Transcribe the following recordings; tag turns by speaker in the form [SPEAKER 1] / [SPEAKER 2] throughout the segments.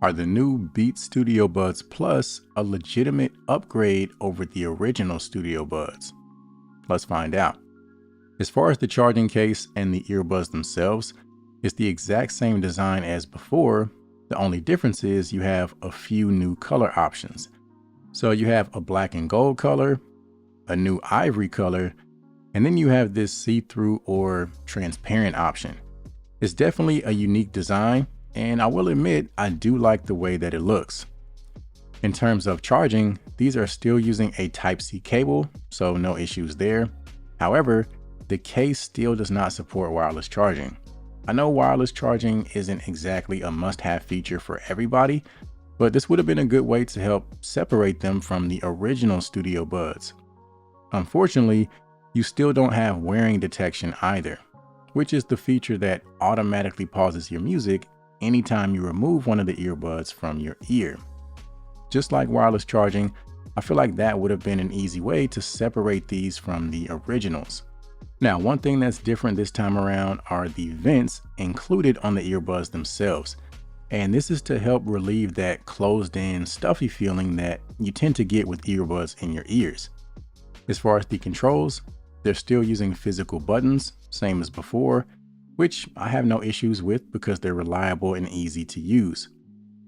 [SPEAKER 1] Are the new Beats Studio Buds Plus a legitimate upgrade over the original Studio Buds? Let's find out. As far as the charging case and the earbuds themselves, it's the exact same design as before. The only difference is you have a few new color options. So you have a black and gold color, a new ivory color, and then you have this see-through or transparent option. It's definitely a unique design, and I will admit I do like the way that it looks. In terms of charging, these are still using a Type-C cable, so no issues there. However, the case still does not support wireless charging. I know wireless charging isn't exactly a must-have feature for everybody, but this would have been a good way to help separate them from the original Studio Buds. Unfortunately, you still don't have wearing detection either, which is the feature that automatically pauses your music anytime you remove one of the earbuds from your ear. Just like wireless charging, I feel like that would have been an easy way to separate these from the originals. Now, one thing that's different this time around are the vents included on the earbuds themselves. And this is to help relieve that closed-in, stuffy feeling that you tend to get with earbuds in your ears. As far as the controls, they're still using physical buttons, same as before, which I have no issues with because they're reliable and easy to use.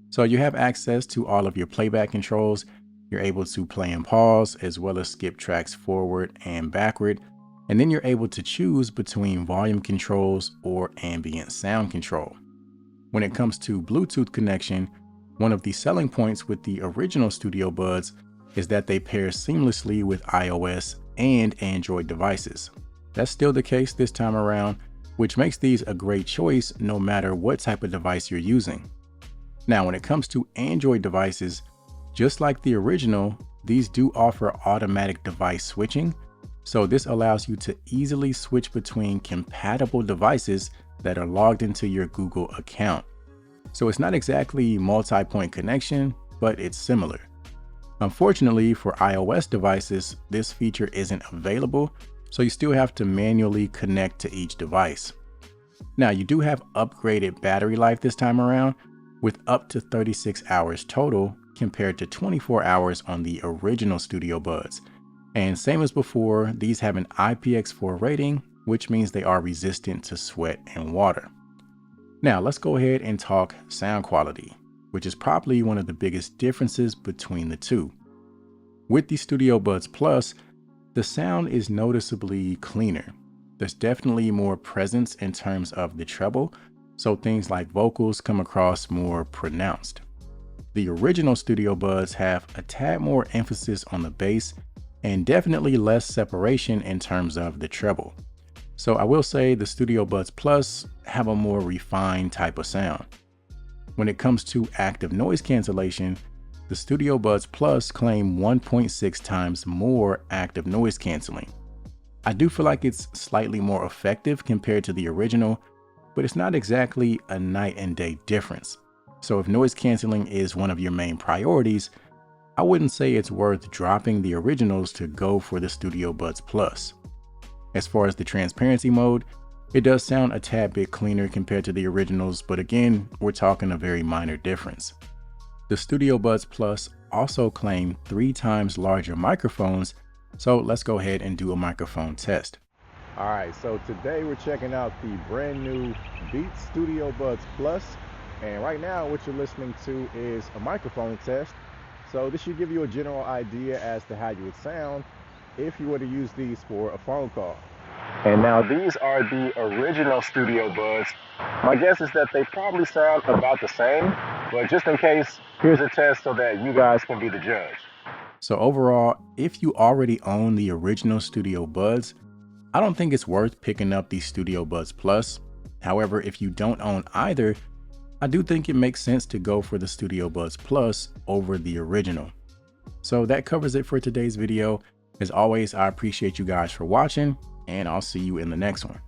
[SPEAKER 1] So you have access to all of your playback controls. You're able to play and pause, as well as skip tracks forward and backward. And then you're able to choose between volume controls or ambient sound control. When it comes to Bluetooth connection, one of the selling points with the original Studio Buds is that they pair seamlessly with iOS and Android devices. That's still the case this time around, which makes these a great choice no matter what type of device you're using. Now, when it comes to Android devices, just like the original, these do offer automatic device switching. So this allows you to easily switch between compatible devices that are logged into your Google account. So it's not exactly multi-point connection, but it's similar. Unfortunately, for iOS devices, this feature isn't available, so you still have to manually connect to each device. Now, you do have upgraded battery life this time around, with up to 36 hours total compared to 24 hours on the original Studio Buds. And same as before, these have an IPX4 rating, which means they are resistant to sweat and water. Now, let's go ahead and talk sound quality, which is probably one of the biggest differences between the two. With the Studio Buds Plus, the sound is noticeably cleaner. There's definitely more presence in terms of the treble, so things like vocals come across more pronounced. The original Studio Buds have a tad more emphasis on the bass and definitely less separation in terms of the treble. So I will say the Studio Buds Plus have a more refined type of sound. When it comes to active noise cancellation, the Studio Buds Plus claim 1.6 times more active noise canceling. I do feel like it's slightly more effective compared to the original, but it's not exactly a night and day difference. So if noise canceling is one of your main priorities, I wouldn't say it's worth dropping the originals to go for the Studio Buds Plus. As far as the transparency mode, it does sound a tad bit cleaner compared to the originals, but again, we're talking a very minor difference. The Studio Buds Plus also claim 3 times larger microphones, so let's go ahead and do a microphone test. All right, so today we're checking out the brand new Beats Studio Buds Plus, and right now what you're listening to is a microphone test. So this should give you a general idea as to how you would sound if you were to use these for a phone call. And now these are the original Studio Buds. My guess is that they probably sound about the same, but just in case, here's a test so that you guys can be the judge. So overall, if you already own the original Studio Buds, I don't think it's worth picking up the Studio Buds Plus. However, if you don't own either, I do think it makes sense to go for the Studio Buds Plus over the original. So that covers it for today's video. As always, I appreciate you guys for watching, and I'll see you in the next one.